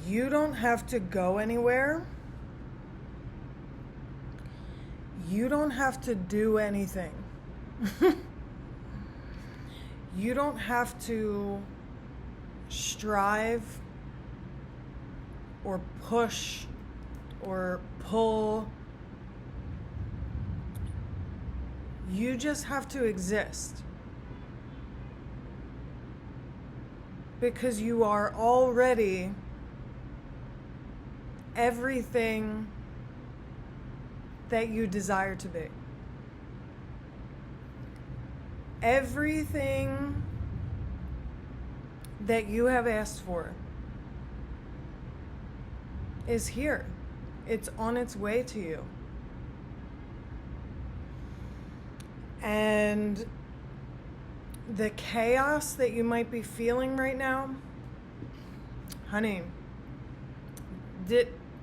You don't have to go anywhere. You don't have to do anything. You don't have to strive or push or pull. You just have to exist. Because you are already everything that you desire to be. Everything that you have asked for is here. It's on its way to you. And the chaos that you might be feeling right now, honey,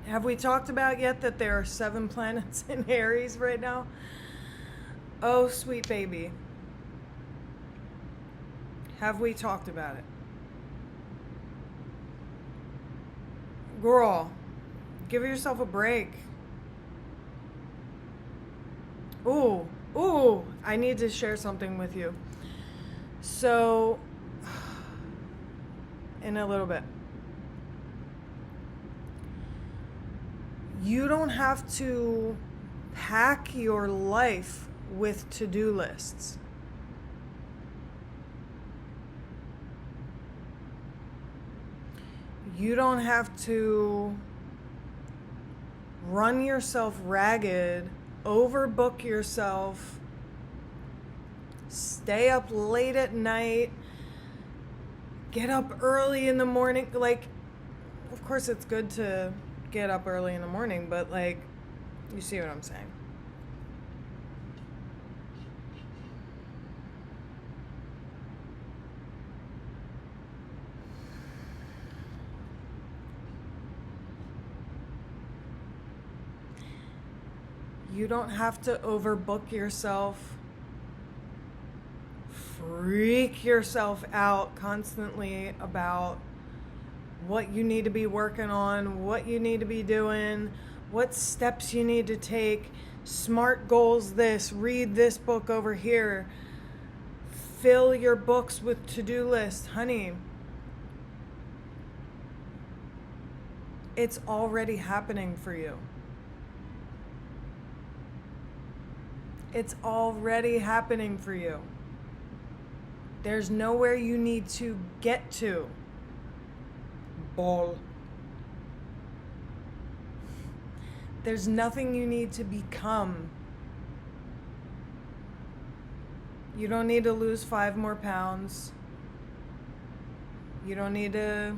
have we talked about yet that there are 7 planets in Aries right now? Oh, sweet baby. Have we talked about it? Girl, give yourself a break. Ooh, I need to share something with you. So, in a little bit. You don't have to pack your life with to-do lists. You don't have to run yourself ragged, overbook yourself, stay up late at night, get up early in the morning. Like, of course it's good to get up early in the morning, but like, you see what I'm saying. You don't have to overbook yourself, freak yourself out constantly about what you need to be working on, what you need to be doing, what steps you need to take, SMART goals this, read this book over here, fill your books with to-do lists. Honey, it's already happening for you. It's already happening for you. There's nowhere you need to get to. Ball. There's nothing you need to become. You don't need to lose 5 more pounds. You don't need to,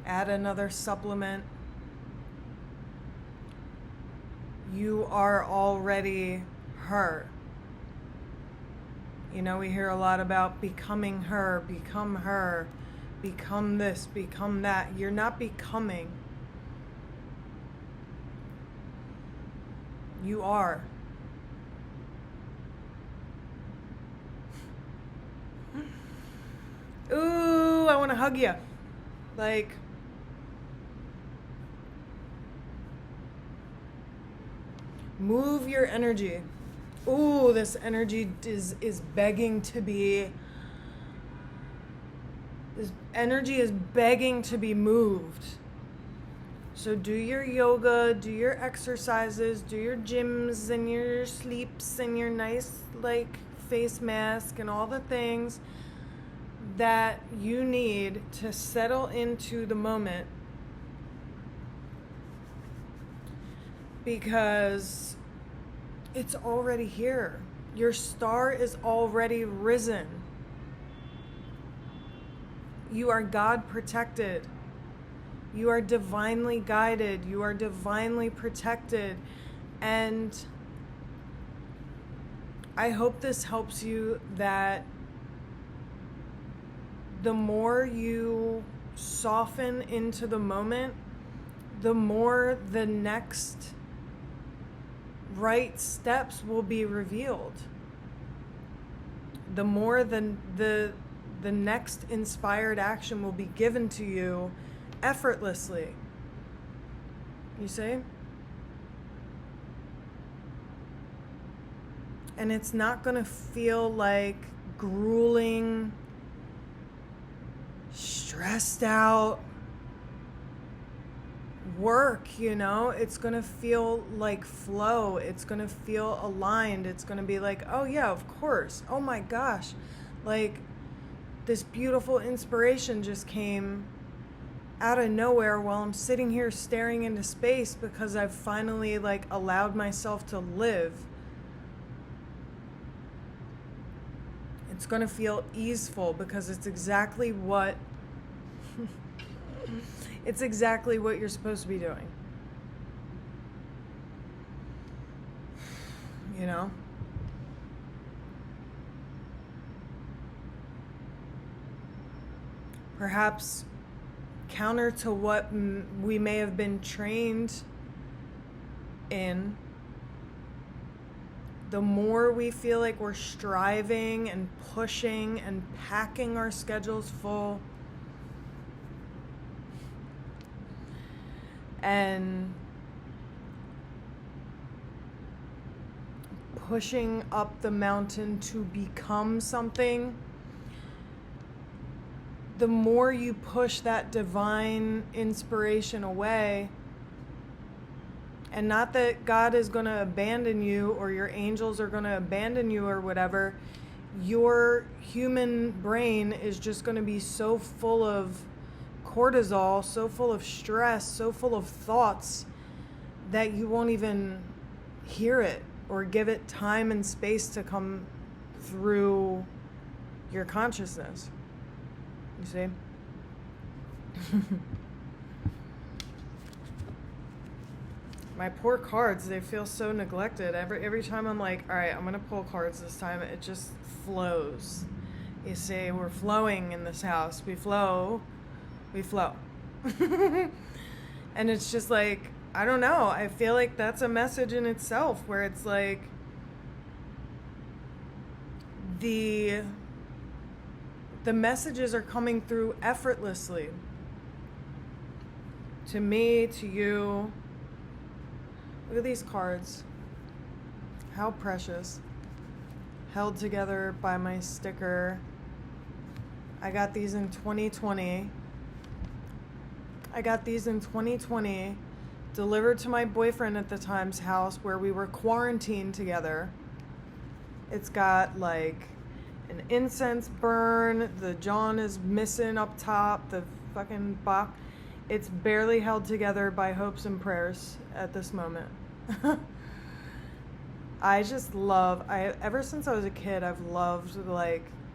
add another supplement. You are already her. We hear a lot about becoming her, become this, become that. You're not becoming. You are. Ooh, I want to hug you. Like, move your energy. Ooh, this energy is begging to be, this energy is begging to be moved. So do your yoga, do your exercises, do your gyms and your sleeps and your nice face mask and all the things that you need to settle into the moment. Because it's already here. Your star is already risen. You are God protected. You are divinely guided. You are divinely protected. And I hope this helps you, that the more you soften into the moment, the more the next right steps will be revealed. the more the next inspired action will be given to you effortlessly. You see? And it's not going to feel like grueling, stressed out work, It's going to feel like flow. It's going to feel aligned. It's going to be like, oh yeah, of course. Oh my gosh. Like this beautiful inspiration just came out of nowhere while I'm sitting here staring into space because I've finally allowed myself to live. It's going to feel easeful because it's exactly what you're supposed to be doing. Perhaps counter to what we may have been trained in, the more we feel like we're striving and pushing and packing our schedules full and pushing up the mountain to become something, the more you push that divine inspiration away. And not that God is going to abandon you or your angels are going to abandon you or whatever. Your human brain is just going to be so full of cortisol, so full of stress, so full of thoughts that you won't even hear it or give it time and space to come through your consciousness. You see? My poor cards, they feel so neglected. Every time I'm like, all right, I'm going to pull cards this time, it just flows. You see, we're flowing in this house. We flow. And it's just like, I don't know. I feel like that's a message in itself where it's like the messages are coming through effortlessly. To me, to you. Look at these cards. How precious. Held together by my sticker. I got these in 2020. Delivered to my boyfriend at the time's house where we were quarantined together. It's got an incense burn. The John is missing up top. The fucking box. It's barely held together by hopes and prayers at this moment. I just love, ever since I was a kid, I've loved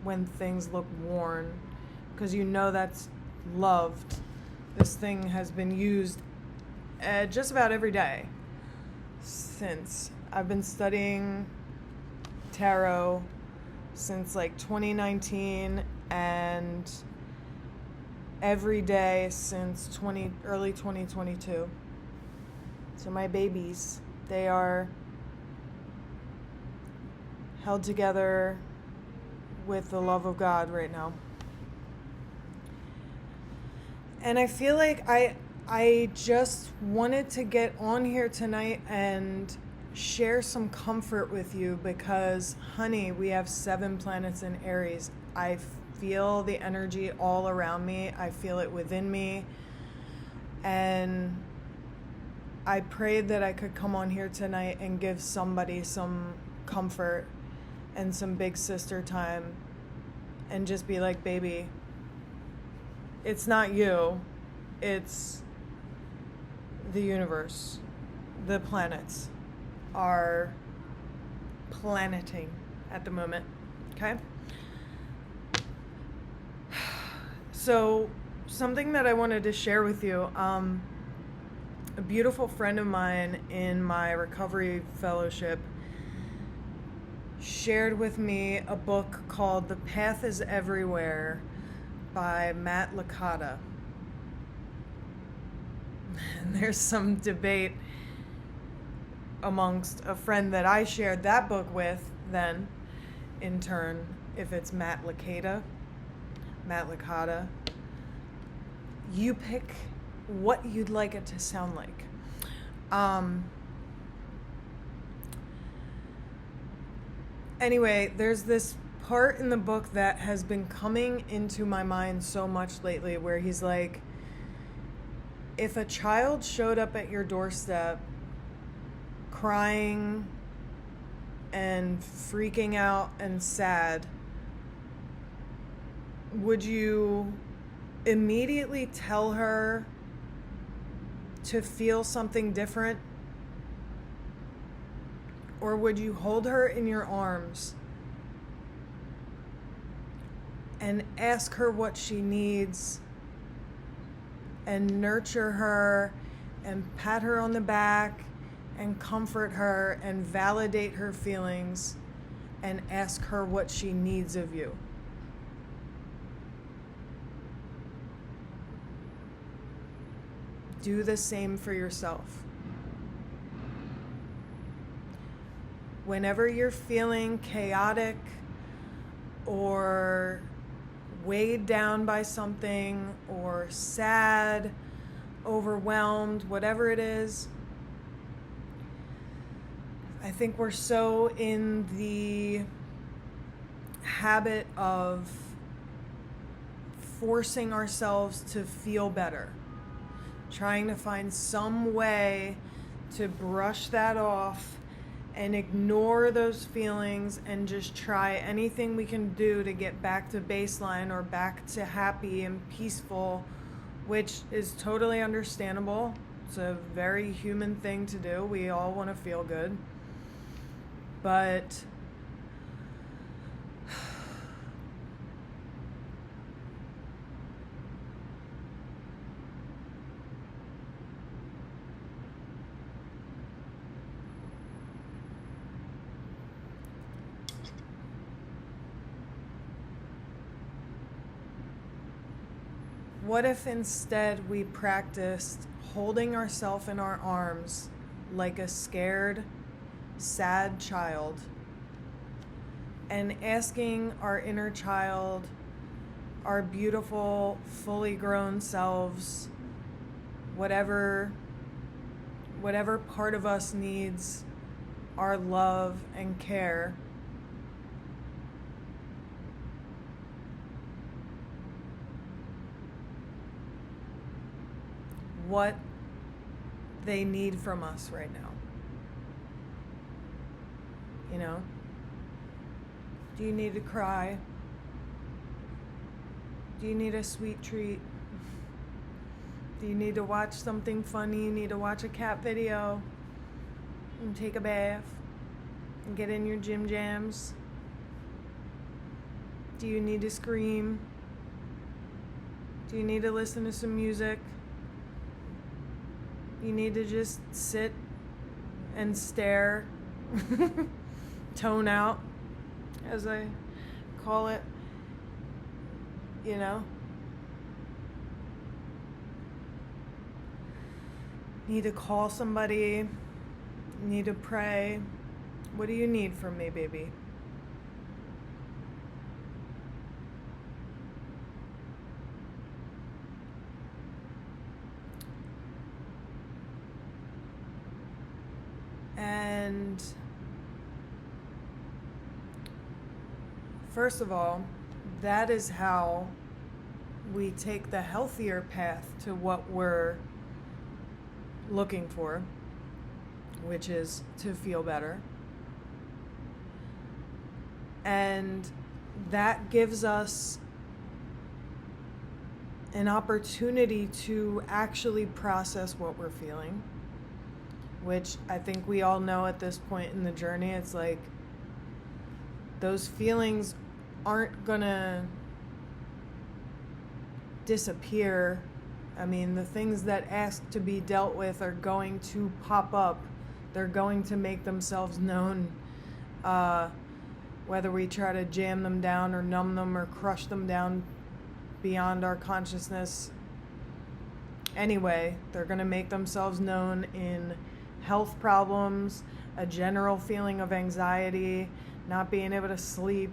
when things look worn, because that's loved. This thing has been used just about every day since. I've been studying tarot since 2019 and every day since early 2022. So my babies, they are held together with the love of God right now. And I feel like I just wanted to get on here tonight and share some comfort with you because, honey, we have 7 planets in Aries. I feel the energy all around me. I feel it within me. And I prayed that I could come on here tonight and give somebody some comfort and some big sister time and just be like, baby, it's not you, it's the universe. The planets are planeting at the moment, okay? So something that I wanted to share with you, a beautiful friend of mine in my recovery fellowship shared with me a book called The Path is Everywhere by Matt Licata. And there's some debate amongst a friend that I shared that book with then, in turn, if it's Matt Licata, you pick what you'd like it to sound like. Anyway, there's this part in the book that has been coming into my mind so much lately where he's like, if a child showed up at your doorstep crying and freaking out and sad, would you immediately tell her to feel something different? Or would you hold her in your arms and ask her what she needs and nurture her and pat her on the back and comfort her and validate her feelings and ask her what she needs of you? Do the same for yourself. Whenever you're feeling chaotic or weighed down by something or sad, overwhelmed, whatever it is, I think we're so in the habit of forcing ourselves to feel better, trying to find some way to brush that off and ignore those feelings and just try anything we can do to get back to baseline or back to happy and peaceful, which is totally understandable. It's a very human thing to do. We all want to feel good. But what if instead we practiced holding ourselves in our arms like a scared, sad child and asking our inner child, our beautiful, fully grown selves, whatever part of us needs our love and care, what they need from us right now. You know? Do you need to cry? Do you need a sweet treat? Do you need to watch something funny? You need to watch a cat video and take a bath and get in your gym jams? Do you need to scream? Do you need to listen to some music? You need to just sit and stare, tone out, as I call it, you know? Need to call somebody, need to pray. What do you need from me, baby? And first of all, that is how we take the healthier path to what we're looking for, which is to feel better. And that gives us an opportunity to actually process what we're feeling, which I think we all know at this point in the journey. It's like those feelings aren't gonna disappear. I mean, the things that ask to be dealt with are going to pop up. They're going to make themselves known, whether we try to jam them down or numb them or crush them down beyond our consciousness. Anyway, they're going to make themselves known in health problems, a general feeling of anxiety, not being able to sleep,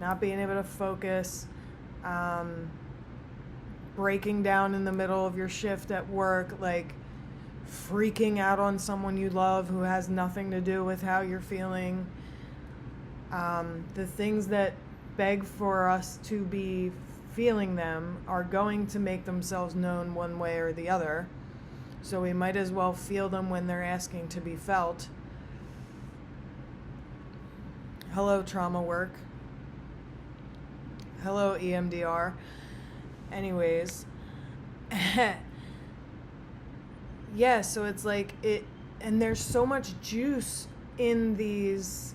not being able to focus, breaking down in the middle of your shift at work, like freaking out on someone you love who has nothing to do with how you're feeling. The things that beg for us to be feeling them are going to make themselves known one way or the other. So we might as well feel them when they're asking to be felt. Hello, trauma work. Hello, EMDR. Anyways. Yeah, so it's like it, and there's so much juice in these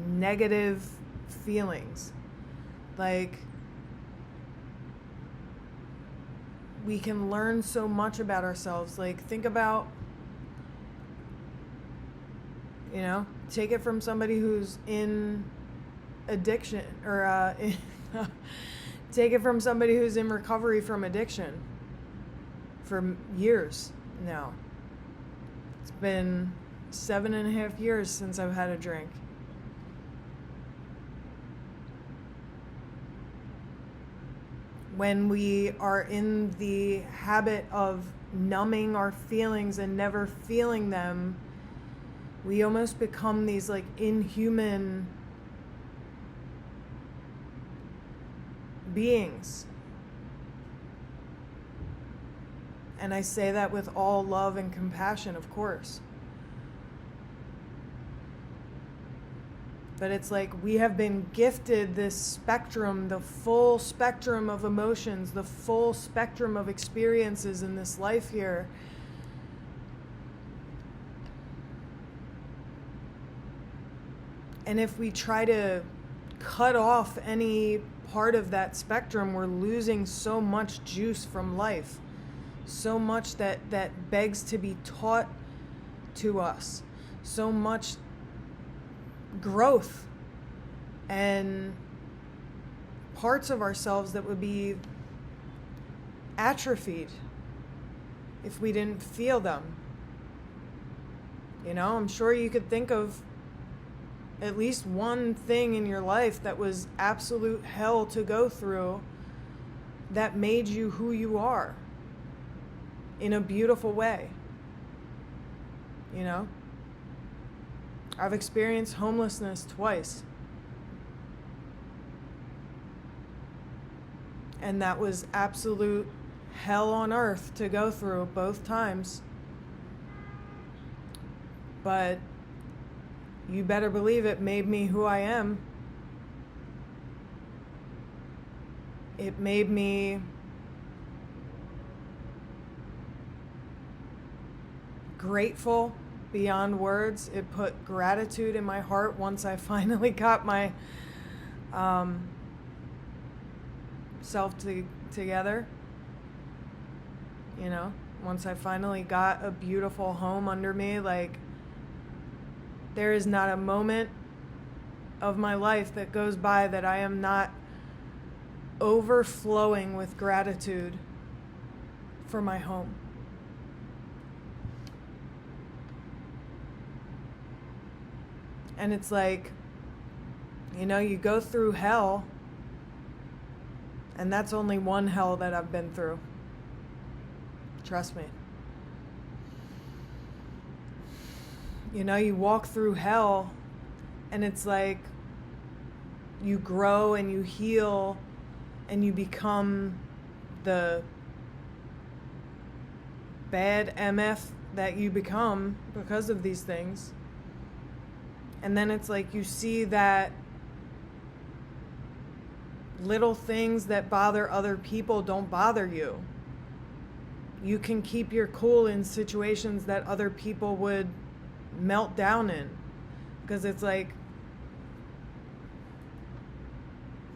negative feelings. Like, we can learn so much about ourselves. Like, think about, take it from somebody who's in addiction, or take it from somebody who's in recovery from addiction for years now. It's been 7.5 years since I've had a drink. When we are in the habit of numbing our feelings and never feeling them, we almost become these like inhuman beings. And I say that with all love and compassion, of course. But it's like we have been gifted this spectrum, the full spectrum of emotions, the full spectrum of experiences in this life here. And if we try to cut off any part of that spectrum, we're losing so much juice from life. So much that begs to be taught to us. So much growth and parts of ourselves that would be atrophied if we didn't feel them. I'm sure you could think of at least one thing in your life that was absolute hell to go through that made you who you are in a beautiful way. I've experienced homelessness twice. And that was absolute hell on earth to go through both times. But you better believe it made me who I am. It made me grateful beyond words. It put gratitude in my heart once I finally got my self together. Once I finally got a beautiful home under me, like, there is not a moment of my life that goes by that I am not overflowing with gratitude for my home. And it's like, you go through hell, and that's only one hell that I've been through. Trust me. You walk through hell, and it's like you grow and you heal, and you become the bad MF that you become because of these things. And then it's like you see that little things that bother other people don't bother you. You can keep your cool in situations that other people would melt down in. Because it's like,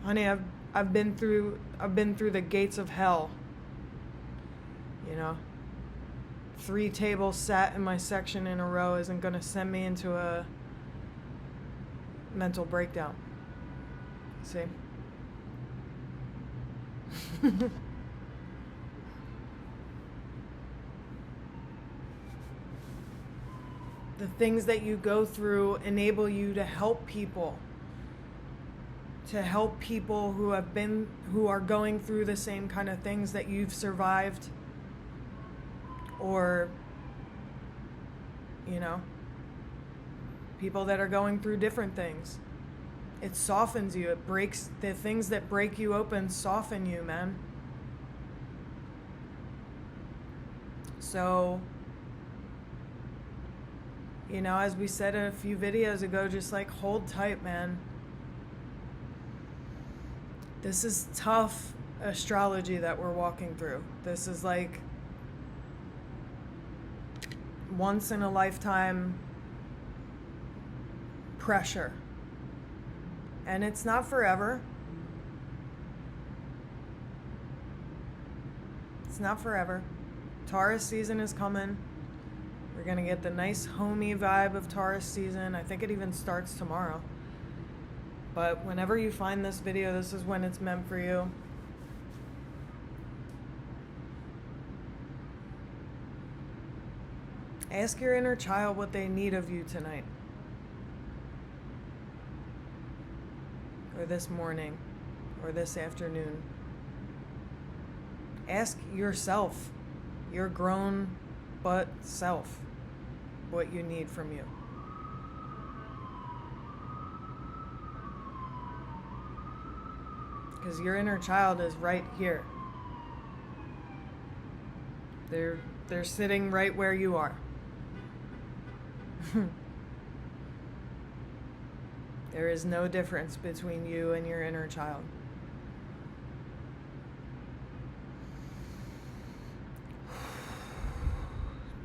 honey, I've been through the gates of hell. 3 tables sat in my section in a row isn't going to send me into a mental breakdown. See? The things that you go through enable you to help people, to help people who are going through the same kind of things that you've survived, or, you know, people that are going through different things. It softens you. It breaks the things that break you open, soften you, man. So, you know, as we said a few videos ago, just like hold tight, man. This is tough astrology that we're walking through. This is like once in a lifetime pressure. And it's not forever. It's not forever. Taurus season is coming. We're going to get the nice homey vibe of Taurus season. I think it even starts tomorrow. But whenever you find this video, this is when it's meant for you. Ask your inner child what they need of you tonight. Or this morning. Or this afternoon. Ask yourself, your grown but self, what you need from you. Because your inner child is right here. They're sitting right where you are. There is no difference between you and your inner child.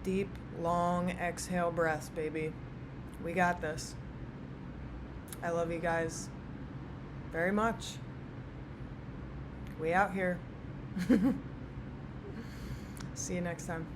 Deep, long exhale breaths, baby. We got this. I love you guys very much. We out here. See you next time.